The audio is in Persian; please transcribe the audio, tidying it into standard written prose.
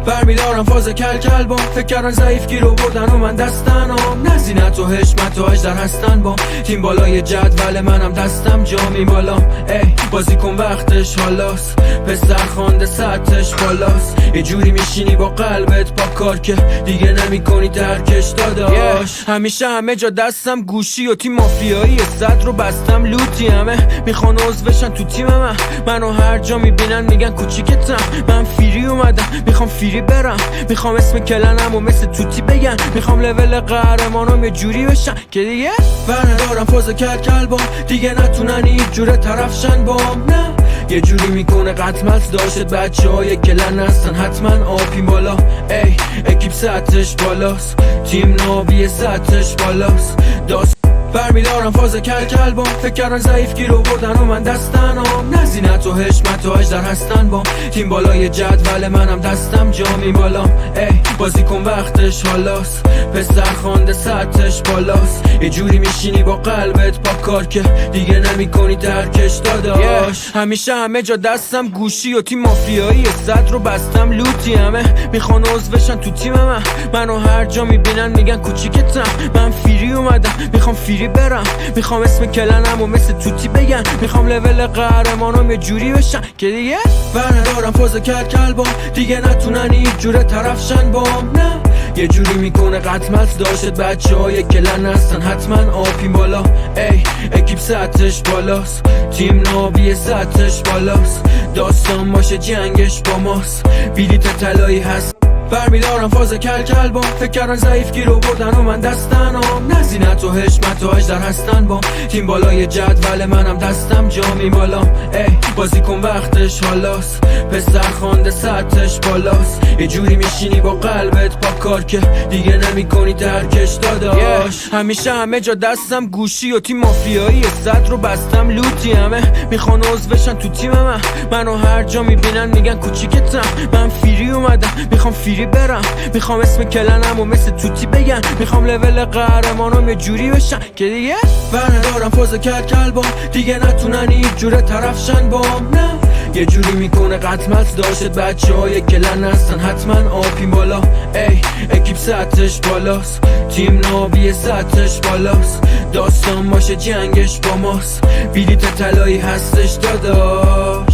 برمیدارم فاز کل بام، فکر کردن ضعیف گیر آوردن و من دستنم، نزینت و حشمت و اجدر هستن بام، تیم بالای جدول منم دستم جامی بالا. ای بازی کن وقتش حالاست، پسر خوانده سطحش بالاست، یه جوری میشینی با قلبت با کار که دیگه نمیکنی درکش داداش. همیشه همه جا دستم گوشی و تیم مافیایی صد رو بستم لوتی، همه میخوان عضوشن تو تیم منو هر جا میبینن میگن کوچیکتم، من فیری اومدم میخوام فیری برم، میخوام اسم کلنم و مثل توتی بگن، میخوام لول قهرمانم یه جوری بشن که دیگه ندارم فاز کل بام، دیگه نتونن هیچ جوره طرفشن بام. نه یه جوری میکنه قطمت داشت بچه های کلن هستن حتما آپین بالا. ای اکیپ سطحش بالاست، تیم ناوی سطحش بالاست، برمیدارم فاز کل بام، فکر کردن ضعیف گیر آوردن و من دستنم، نزینت و حشمت و اجدر هستن بام، تیم بالای جدول منم دستم جامی بالا. ای بازی کن وقتش حالاست، پسر خوانده سطحش بالاست، یه جوری میشینی با قلبت با کار که دیگه نمیکنی درکش داداش. همیشه همه جا دستم گوشی و تیم مافیایی صد رو بستم لوتی، همه میخوان عضوشن تو تیم منو هر جا میبینن میگن کوچیکتم، من فیری اومدم میخوام فیری برم، میخوام اسم کلنم و مثل توتی بگن، میخوام لول قهرمانم یه جوری بشن که دیگه ندارم فاز کل بام، دیگه نتونن هیچ جوره طرفشن بام. نه یه جوری میکنه قطمت داشت بچه های کلن هستن حتما آپین بالا. ای اکیپ سطحش بالاست، تیم ناوی سطحش بالاست، داستان باشه جنگش با ماست، بلیط طلایی هست. برمیدارم فاز کل بام، فکر کردن ضعیف گیر آوردن و من دستنم، نزینت و حشمت و اجدر هستن بام، تیم بالای جدول منم دستم جامی بالا. ای بازی کن وقتش حالاست، پسر خوانده سطحش بالاست، یه جوری میشینی با قلبت با کار که دیگه نمیکنی درکش داداش. همیشه همه جا دستم گوشی و تیم مافیایی صد رو بستم لوتی، همه میخوان عضوشن تو تیم منو هر جا میبینن میگن کوچیکتم، من فیری اومدم میخوام فیری برم، میخوام اسم کلنم و مثل توتی بگن، میخوام لول قهرمانم یه جوری بشن که دیگه ندارم فاز کل بام، دیگه نتونن هیچ جوره طرفشن بام. نه یه جوری میکنه قطمت داشت بچه های کلن هستن حتما آپین بالا. ای اکیپ سطحش بالاست، تیم ناوی سطحش بالاست، داستان باشه جنگش با ماست، بلیط طلایی هستش داداش.